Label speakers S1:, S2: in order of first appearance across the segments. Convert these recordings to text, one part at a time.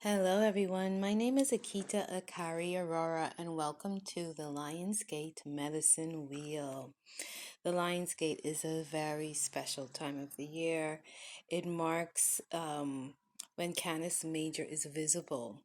S1: Hello, everyone. My name is Akita Akari Aurora, and welcome to the Lionsgate Medicine Wheel. The Lionsgate is a very special time of the year. It marks when Canis Major is visible,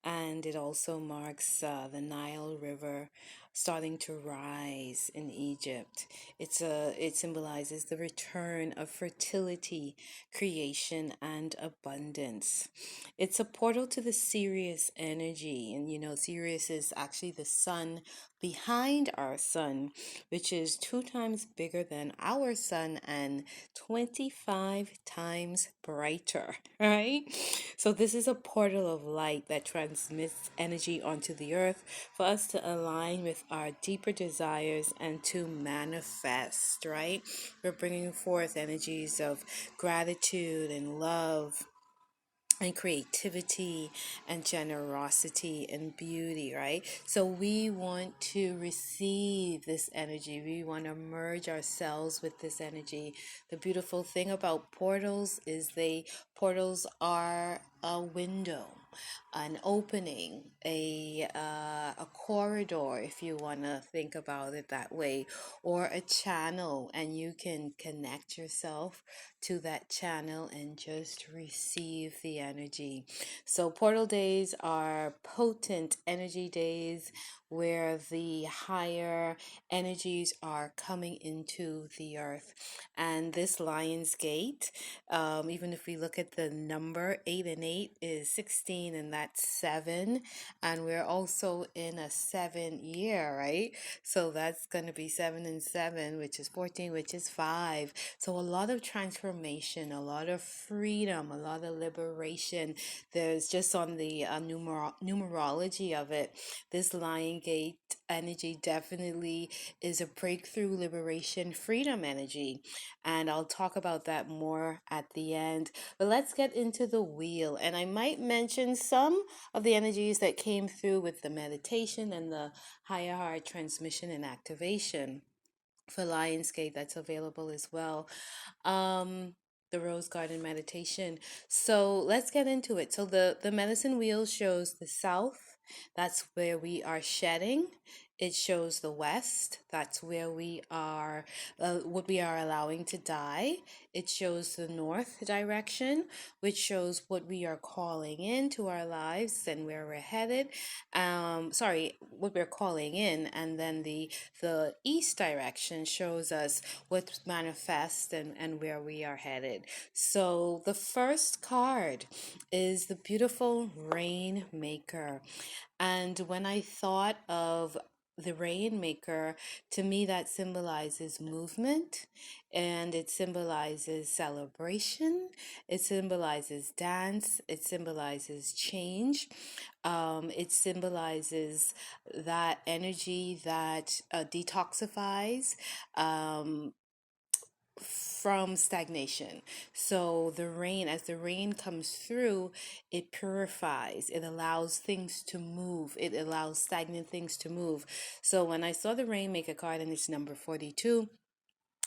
S1: and it also marks the Nile River starting to rise in Egypt. It symbolizes the return of fertility, creation, and abundance. It's a portal to the Sirius energy, and Sirius is actually the sun behind our sun, which is 2 times bigger than our sun and 25 times brighter, right? So, this is a portal of light that transmits energy onto the earth for us to align with our deeper desires and to manifest, right? We're bringing forth energies of gratitude and love and creativity and generosity and beauty, right? So we want to receive this energy. We want to merge ourselves with this energy. The beautiful thing about portals is portals are a window, an opening, a corridor, if you want to think about it that way, or a channel, and you can connect yourself to that channel and just receive the energy. So, portal days are potent energy days where the higher energies are coming into the earth. And this Lion's Gate, even if we look at the number 8 and 8 is 16, and that's 7. And we're also in a 7 year, right? So that's going to be 7 and 7, which is 14, which is 5. So a lot of transformation, a lot of freedom, a lot of liberation. There's just on the numerology of it, this Lion Gate energy definitely is a breakthrough, liberation, freedom energy. And I'll talk about that more at the end. But let's get into the wheel. And I might mention some of the energies that came through with the meditation and the higher heart transmission and activation for Lionsgate that's available as well. Um, the Rose Garden meditation. So let's get into it. So the medicine wheel shows the south. That's where we are shedding. It shows the west. That's where we are, what we are allowing to die. It shows the north direction, which shows what we are calling into our lives and where we're headed. Sorry, what we're calling in, and then the east direction shows us what's manifest and where we are headed. So the first card is the beautiful Rainmaker. And when I thought of the Rainmaker, to me that symbolizes movement, and it symbolizes celebration, it symbolizes dance, it symbolizes change, it symbolizes that energy that detoxifies, um, from stagnation. So the rain, as the rain comes through, it purifies, it allows things to move, it allows stagnant things to move. So when I saw the Rainmaker card, and it's number 42,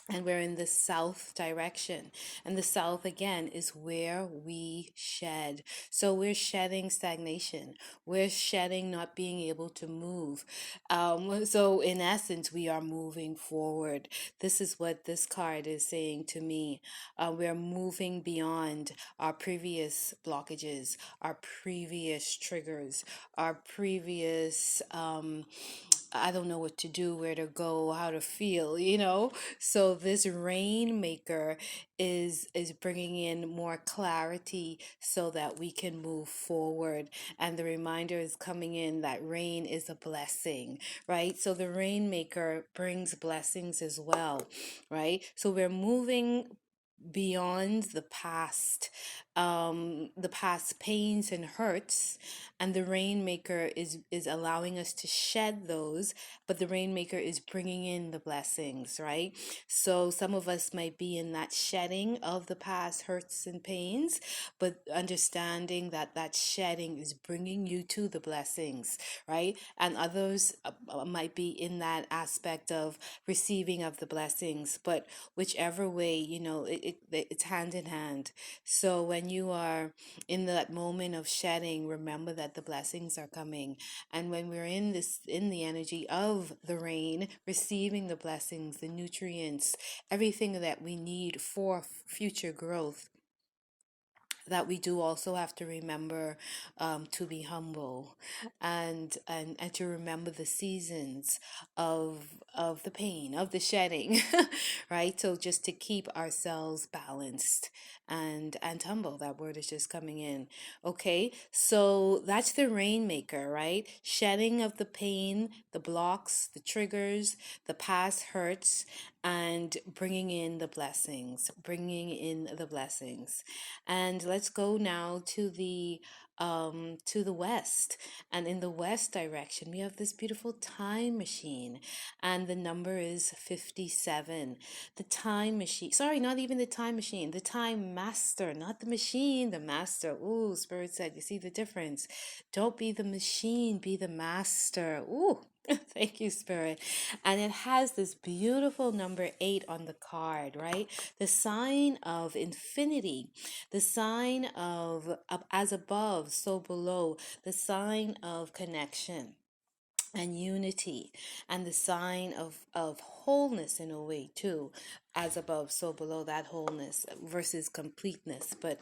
S1: and we're in the south direction, and the south again is where we shed. So we're shedding stagnation, we're shedding not being able to move. So in essence, we are moving forward. This is what this card is saying to me. We're moving beyond our previous blockages, our previous triggers, our previous I don't know what to do, where to go, how to feel. So this Rainmaker is bringing in more clarity so that we can move forward. And the reminder is coming in that rain is a blessing, right? So the Rainmaker brings blessings as well, right? So we're moving beyond the past pains and hurts, and the Rainmaker is allowing us to shed those, but the Rainmaker is bringing in the blessings, right? So some of us might be in that shedding of the past hurts and pains, but understanding that that shedding is bringing you to the blessings, right? And others might be in that aspect of receiving of the blessings, but whichever way, it's hand in hand. So when when you are in that moment of shedding, remember that the blessings are coming. And when we're in the energy of the rain, receiving the blessings, the nutrients, everything that we need for future growth, that we do also have to remember to be humble, and to remember the seasons of the pain, of the shedding, right? So just to keep ourselves balanced and humble. That word is just coming in. Okay, so that's the rainmaker, right? Shedding of the pain, the blocks, the triggers, the past hurts, and bringing in the blessings, bringing in the blessings. And let's go now to the west. And in the west direction, we have this beautiful time machine, and the number is 57. The time machine, sorry, not even the time machine, the time master, not the machine, the master. Ooh, Spirit said, you see the difference. Don't be the machine, be the master. Ooh. Thank you, Spirit. And it has this beautiful number 8 on the card, right? The sign of infinity, the sign of as above, so below, the sign of connection and unity, and the sign of wholeness in a way too, as above so below, that wholeness versus completeness, but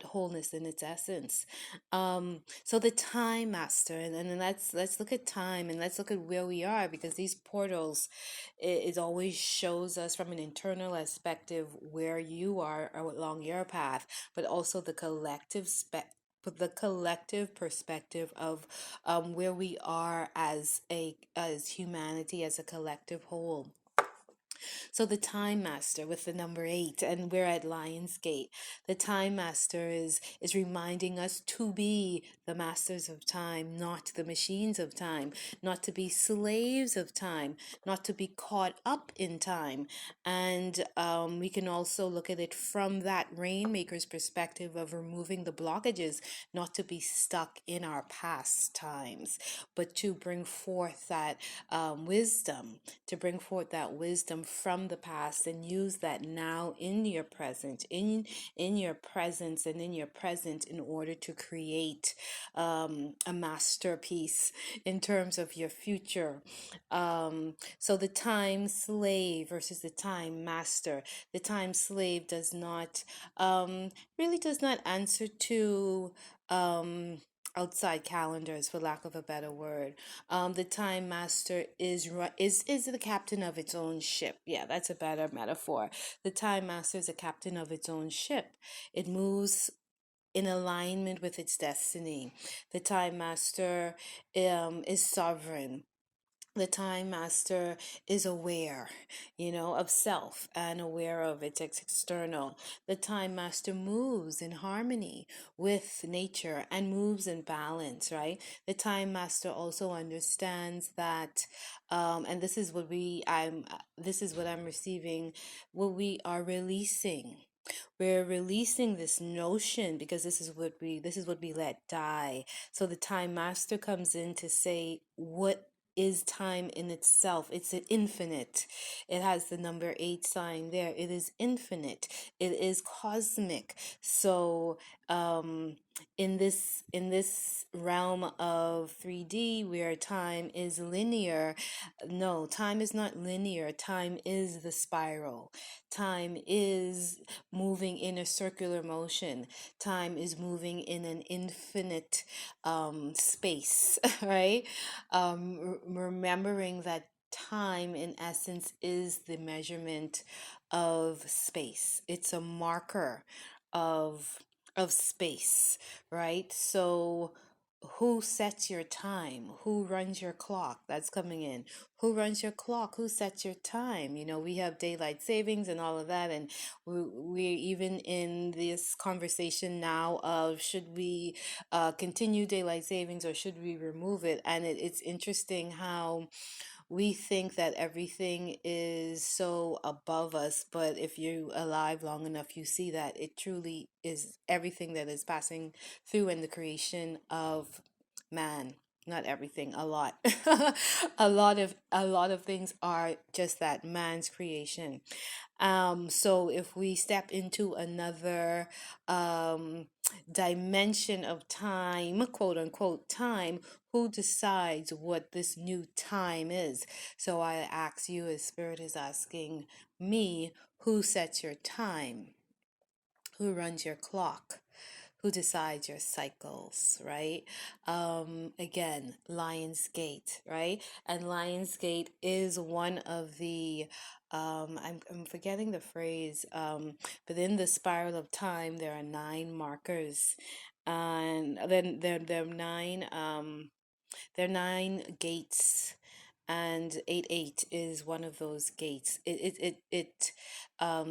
S1: wholeness in its essence. So the time master, and then let's look at time, and let's look at where we are, because these portals, it always shows us from an internal perspective where you are along your path, but also the collective the collective perspective of where we are as humanity, as a collective whole. So the Time Master with the number 8, and we're at Lionsgate. The Time Master is reminding us to be the masters of time, not the machines of time, not to be slaves of time, not to be caught up in time. And we can also look at it from that rainmaker's perspective of removing the blockages, not to be stuck in our past times, but to bring forth that wisdom, to bring forth that wisdom from the past, and use that now in your present, in your presence and in your present, in order to create a masterpiece in terms of your future. So the time slave versus the time master. The time slave does not really does not answer to outside calendars, for lack of a better word. The time master is the captain of its own ship. Yeah, that's a better metaphor. The time master is a captain of its own ship. It moves in alignment with its destiny. The time master is sovereign. The time master is aware, of self, and aware of its external. The time master moves in harmony with nature and moves in balance, right? The time master also understands that, and this is what I'm receiving, what we are releasing. We're releasing this notion, because this is what we let die. So the time master comes in to say, what is time in itself? It's infinite. It has the number 8 sign there. It is infinite. It is cosmic. So in this realm of 3D, where time is linear, no, time is not linear. Time is the spiral. Time is moving in a circular motion. Time is moving in an infinite space, right? Remembering that time, in essence, is the measurement of space. It's a marker of space, right? So who sets your time? Who runs your clock? That's coming in. Who runs your clock? Who sets your time? We have daylight savings and all of that, and we're even in this conversation now of, should we continue daylight savings, or should we remove it? And it's interesting how we think that everything is so above us, but if you're alive long enough, you see that it truly is everything that is passing through in the creation of man. not everything, a lot. A lot of things are just that, man's creation. So if we step into another um, dimension of time, quote unquote time, who decides what this new time is? So I ask you, as Spirit is asking me, who sets your time? Who runs your clock? Who decides your cycles, right? Again, Lionsgate, right? And Lionsgate is one of the, I'm forgetting the phrase, but in the spiral of time, there are 9 markers. And then there are there are 9 gates, and 88 is one of those gates. It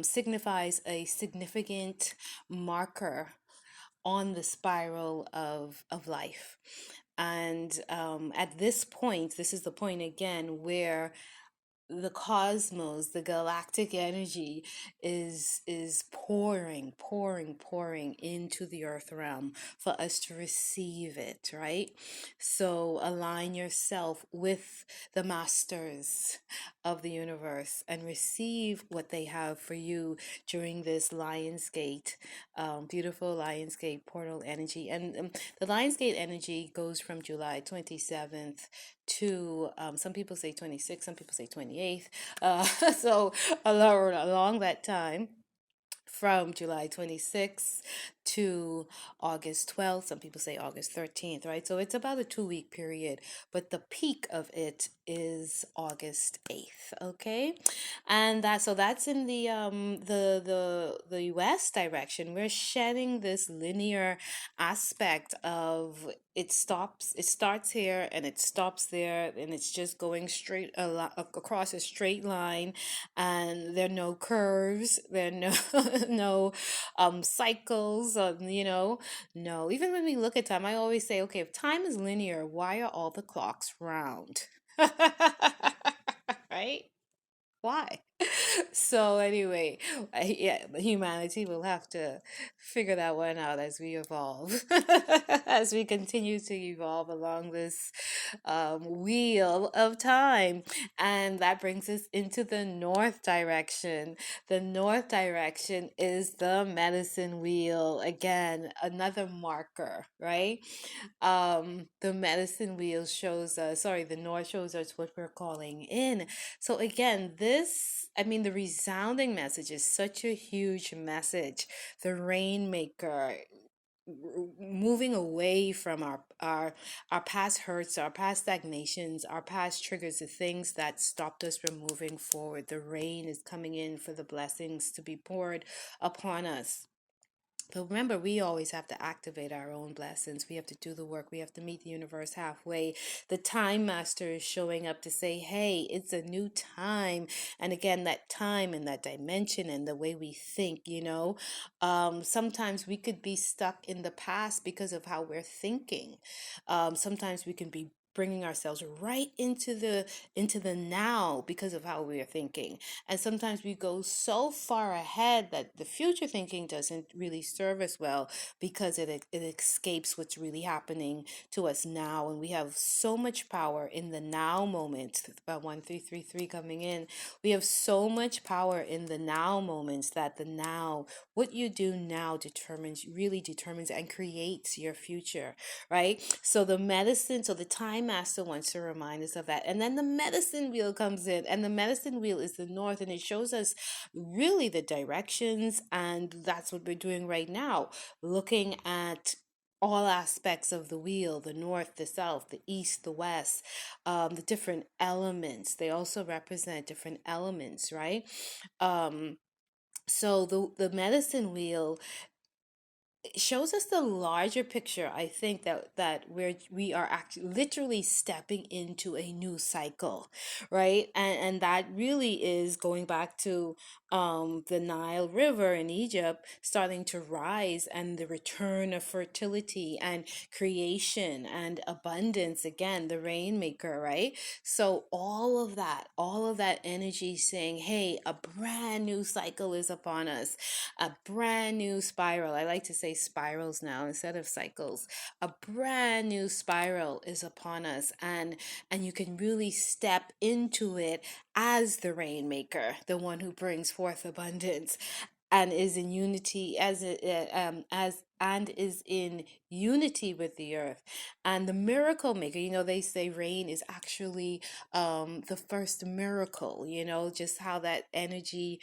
S1: signifies a significant marker on the spiral of life. And at this point, this is the point again where the cosmos, the galactic energy is pouring into the earth realm for us to receive it, right? So align yourself with the masters of the universe and receive what they have for you during this Lionsgate, beautiful Lionsgate portal energy. And the Lionsgate energy goes from July 27th to some people say 26th, some people say 28th. So along that time, from July 26th to August 12th. Some people say August 13th, right? So it's about a 2 week period, but the peak of it is August 8th, okay? And that's in the US direction. We're shedding this linear aspect of it starts here and it stops there, and it's just going across a straight line, and there are no curves, there are no no cycles, no. Even when we look at time, I always say, okay, if time is linear, why are all the clocks round? Right? Why? So anyway, yeah, humanity will have to figure that one out as we evolve, as we continue to evolve along this wheel of time. And that brings us into the north direction. The north direction is the medicine wheel. Again, another marker, right? The medicine wheel shows us, sorry, the north shows us what we're calling in. So again, the resounding message is such a huge message. The rainmaker, moving away from our past hurts, our past stagnations, our past triggers, the things that stopped us from moving forward. The rain is coming in for the blessings to be poured upon us. But remember, we always have to activate our own blessings. We have to do the work. We have to meet the universe halfway. The time master is showing up to say, hey, it's a new time. And again, that time and that dimension and the way we think, sometimes we could be stuck in the past because of how we're thinking. Sometimes we can be bringing ourselves right into the now because of how we are thinking. And sometimes we go so far ahead that the future thinking doesn't really serve us well, because it escapes what's really happening to us now. And we have so much power in the now moment. About 1333 coming in. We have so much power in the now moments that the now, what you do now really determines and creates your future, right? So the time master wants to remind us of that. And then the medicine wheel comes in, and the medicine wheel is the north, and it shows us really the directions. And that's what we're doing right now, looking at all aspects of the wheel: the north, the south, the east, the west, the different elements. They also represent different elements, right? So the medicine wheel shows us the larger picture. I think that we are actually literally stepping into a new cycle, right? And that really is going back to the Nile River in Egypt starting to rise, and the return of fertility and creation and abundance, again, the rainmaker, right? So all of that energy saying, hey, a brand new cycle is upon us, a brand new spiral. I like to say say spirals now instead of cycles. A brand new spiral is upon us, and you can really step into it as the rainmaker, the one who brings forth abundance and is in unity as and is in unity with the earth. And the miracle maker, they say rain is actually the first miracle, just how that energy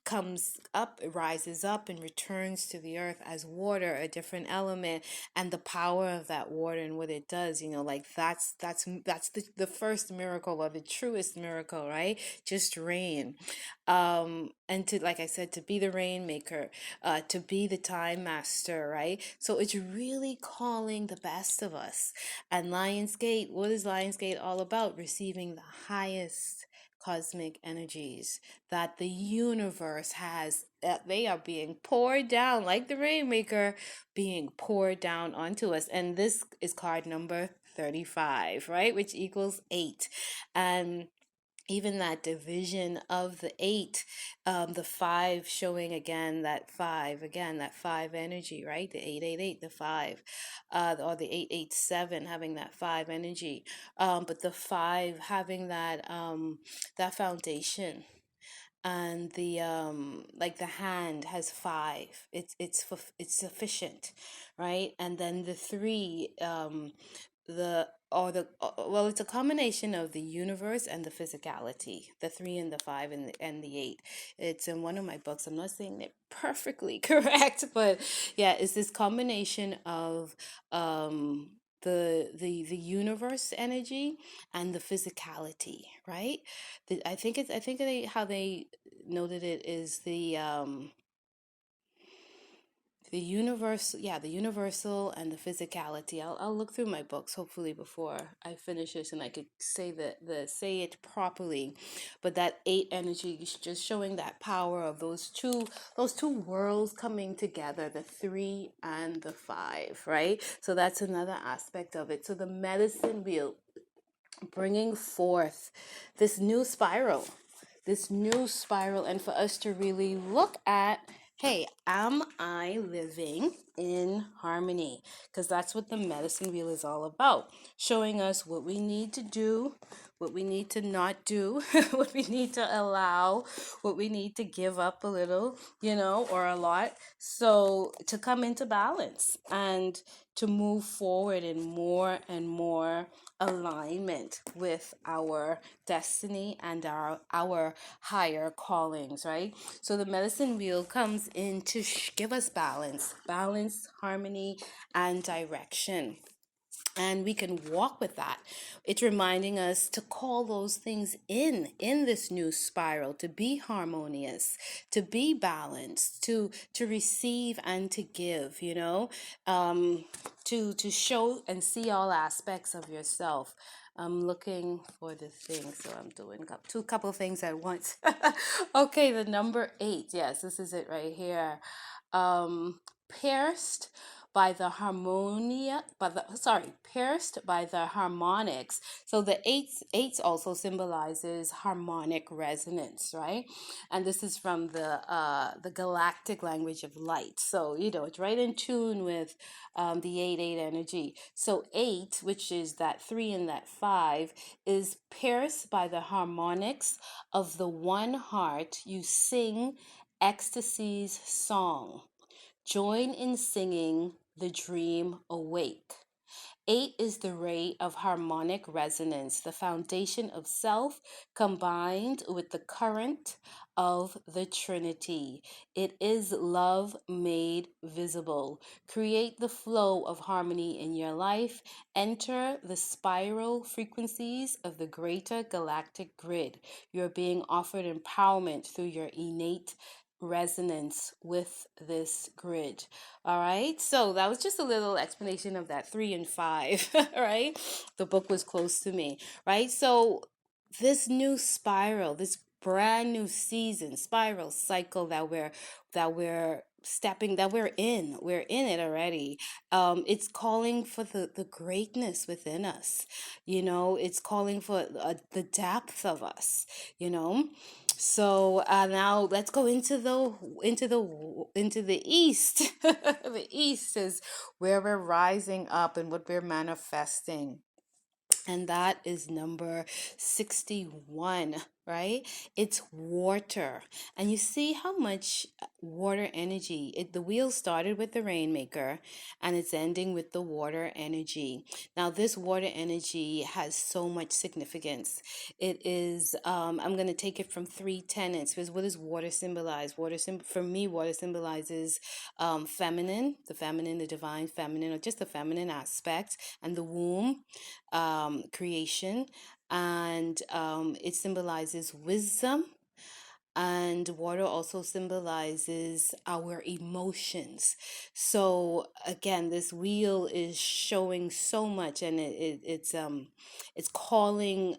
S1: comes up, rises up and returns to the earth as water, a different element, and the power of that water and what it does, like that's the first miracle, or the truest miracle, right? Just rain. And to, like I said, to be the rainmaker, to be the time master, right? So it's really calling the best of us. And Lionsgate, what is Lionsgate all about? Receiving the highest cosmic energies that the universe has, that they are being poured down like the rainmaker, being poured down onto us. And this is card number 35, right, which equals 8. And even that division of the 8, the 5 showing again that 5 energy, right? The 888, the 5, or the 887 having that 5 energy, but the 5 having that foundation. And the like the hand has 5, it's sufficient, right? And then the 3, the or the well, it's a combination of the universe and the physicality, the 3 and the 5 and the 8. It's in one of my books. I'm not saying it perfectly correct, but yeah, it's this combination of the universe energy and the physicality, right? I think how they noted it is the universe, yeah, the universal and the physicality. I'll look through my books hopefully before I finish this, and I could say say it properly. But that 8 energy is just showing that power of those two worlds coming together, the 3 and the 5, right? So that's another aspect of it. So the medicine wheel bringing forth this new spiral, and for us to really look at, hey, am I living in harmony? Because that's what the medicine wheel is all about, showing us what we need to do, what we need to not do, what we need to allow, what we need to give up a little, or a lot, so to come into balance and to move forward in more and more alignment with our destiny and our higher callings, right? So the medicine wheel comes in to give us balance, harmony, and direction. And we can walk with that. It's reminding us to call those things in this new spiral, to be harmonious, to be balanced, to receive and to give, to show and see all aspects of yourself. I'm looking for the thing, so I'm doing two couple things at once. Okay, the number 8. Yes, this is it right here. Pierced by the pierced by the harmonics. So the eights also symbolizes harmonic resonance, right? And this is from the galactic language of light. So it's right in tune with the 8-8 energy. So 8, which is that 3 and that 5, is pierced by the harmonics of the one heart. You sing ecstasy's song. Join in singing the dream awake. 8 is the ray of harmonic resonance, the foundation of self combined with the current of the Trinity. It is love made visible. Create the flow of harmony in your life. Enter the spiral frequencies of the greater galactic grid. You're being offered empowerment through your innate resonance with this grid. All right, so that was just a little explanation of that 3 and 5. Right, the book was close to me, right? So this new spiral, this brand new season, spiral cycle that we're stepping, that we're in it already. It's calling for the greatness within us. It's calling for the depth of us. you know So now let's go into the east. The east is where we're rising up and what we're manifesting, and that is number 61, right? It's water. And you see how much water energy the wheel started with the rainmaker and it's ending with the water energy. Now this water energy has so much significance. It is I'm going to take it from three tenets, because what does water symbolize? For me, water symbolizes feminine, the feminine, the divine feminine, or just the feminine aspect, and the womb, creation, and it symbolizes wisdom. And water also symbolizes our emotions. So again, this wheel is showing so much, and it's calling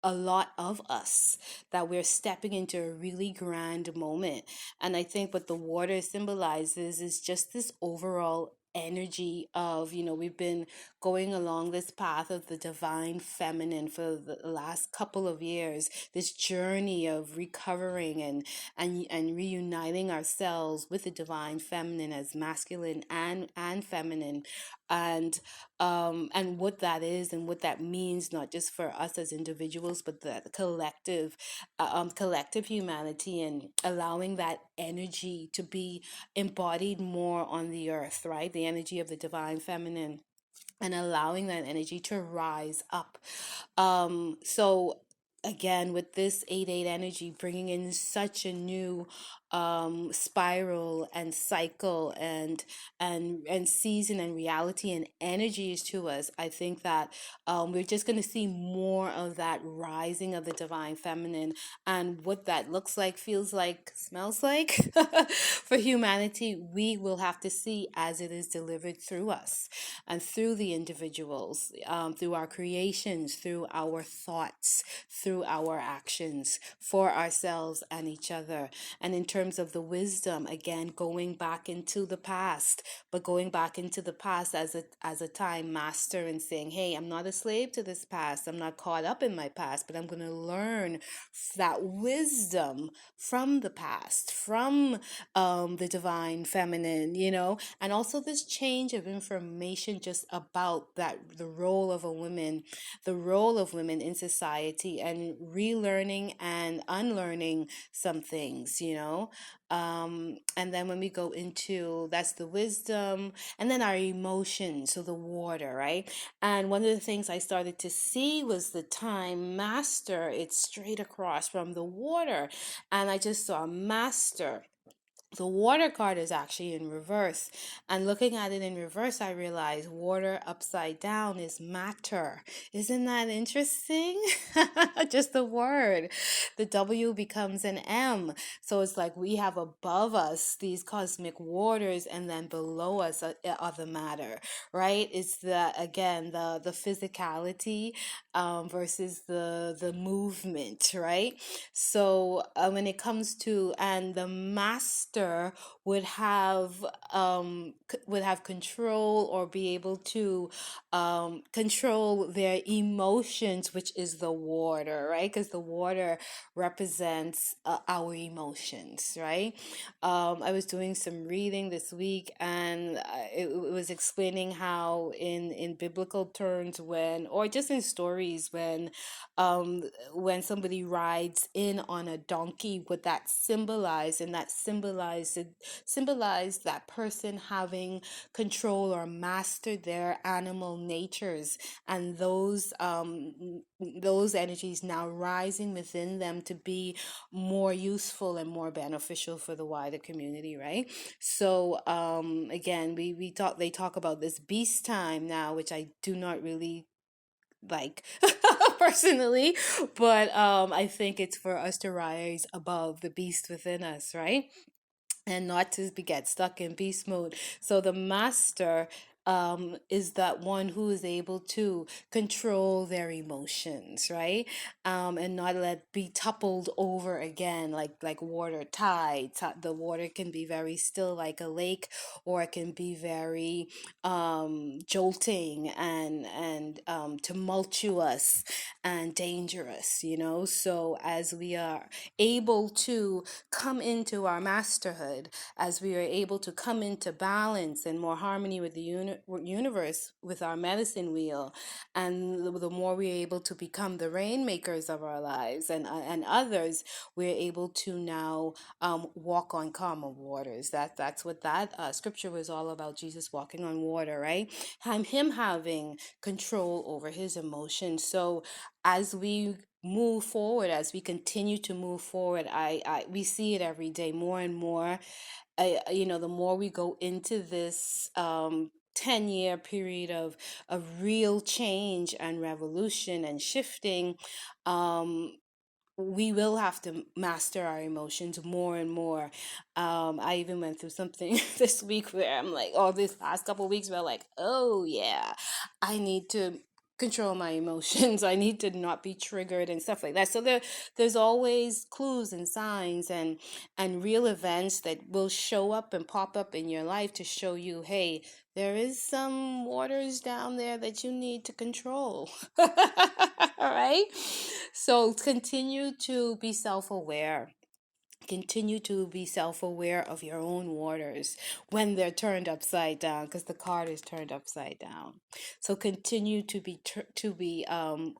S1: a lot of us, that we're stepping into a really grand moment. And I think what the water symbolizes is just this overall energy of, we've been going along this path of the divine feminine for the last couple of years, this journey of recovering and reuniting ourselves with the divine feminine as masculine and feminine, and what that is and what that means, not just for us as individuals, but the collective humanity, and allowing that energy to be embodied more on the earth, right? The energy of the divine feminine, and allowing that energy to rise up. So again, with this 8-8 energy bringing in such a new spiral and cycle and season and reality and energies to us, I think that we're just going to see more of that rising of the divine feminine, and what that looks like, feels like, smells like for humanity, we will have to see as it is delivered through us and through the individuals, through our creations, through our thoughts, through our actions, for ourselves and each other. And in terms of the wisdom, again, going back into the past, but going back into the past as a time master, and saying, hey, I'm not a slave to this past. I'm not caught up in my past, but I'm going to learn that wisdom from the past, from the divine feminine, and also this change of information just about that, the role of women in society, and relearning and unlearning some things, and then when we go into, that's the wisdom, and then our emotions, so the water, right? And one of the things I started to see was the time master. It's straight across from the water, and I just saw master. The water card is actually in reverse. And looking at it in reverse, I realized water upside down is matter. Isn't that interesting? Just the word. The W becomes an M. So it's like we have above us these cosmic waters, and then below us are the matter, right? It's again, the physicality versus the movement, right? So when it comes to, and the master would have would have control, or be able to control their emotions, which is the water, right? Because the water represents our emotions, right? I was doing some reading this week, and it was explaining how in biblical terms, when, or just in stories, um, when somebody rides in on a donkey, what that symbolized, and that symbolized that person having control or mastered their animal natures, and those energies now rising within them to be more useful and more beneficial for the wider community, right? So again, they talk about this beast time now, which I do not really like personally, but I think it's for us to rise above the beast within us, right? And not to get stuck in beast mode. So the master is that one who is able to control their emotions, right? And not let be toppled over again, like water tides. The water can be very still, like a lake, or it can be very jolting and tumultuous and dangerous. So as we are able to come into our masterhood, as we are able to come into balance and more harmony with the universe, with our medicine wheel, and the more we're able to become the rainmakers of our lives and others, we're able to now walk on calmer waters. That's what that scripture was all about. Jesus walking on water, right? Him having control over his emotions. So as we move forward, as we continue to move forward, we see it every day more and more. The more we go into this 10-year period of real change and revolution and shifting, um, we will have to master our emotions more and more. I even went through something this week where I'm like, oh, this last couple of weeks, where like, oh yeah, I need to control my emotions. I need to not be triggered and stuff like that. So there's always clues and signs and real events that will show up and pop up in your life to show you, hey, there is some waters down there that you need to control. All right. So continue to be self-aware. Continue to be self-aware of your own waters when they're turned upside down, because the card is turned upside down. So continue to be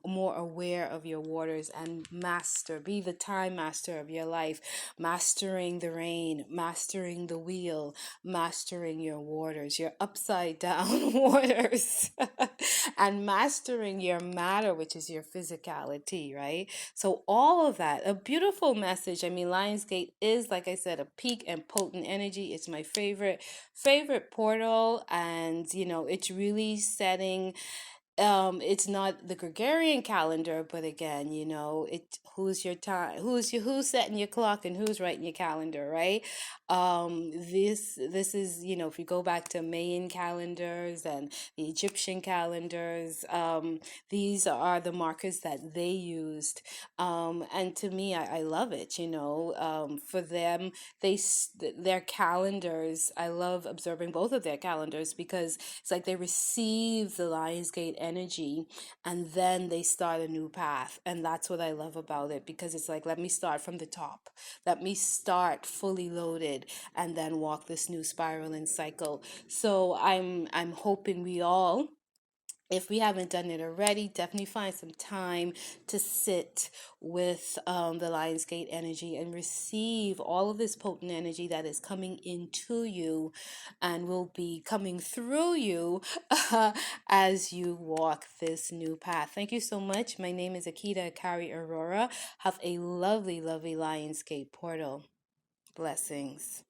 S1: more aware of your waters and be the time master of your life, mastering the rain, mastering the wheel, mastering your waters, your upside down waters, and mastering your matter, which is your physicality, right? So all of that, a beautiful message. I mean, Lionsgate is, like I said, a peak and potent energy. It's my favorite portal, and it's really setting. It's not the Gregorian calendar, but again, who's your time, who's setting your clock, and who's writing your calendar, right? This is, if you go back to Mayan calendars and the Egyptian calendars, these are the markers that they used. And to me, I love it. For them, their calendars, I love observing both of their calendars, because it's like they receive the Lionsgate energy and then they start a new path. And that's what I love about it, because it's like, let me start from the top. Let me start fully loaded and then walk this new spiral and cycle. So I'm hoping we all, if we haven't done it already, definitely find some time to sit with the Lionsgate energy and receive all of this potent energy that is coming into you and will be coming through you as you walk this new path. Thank you so much. My name is Akita Akari Aurora. Have a lovely, lovely Lionsgate portal. Blessings.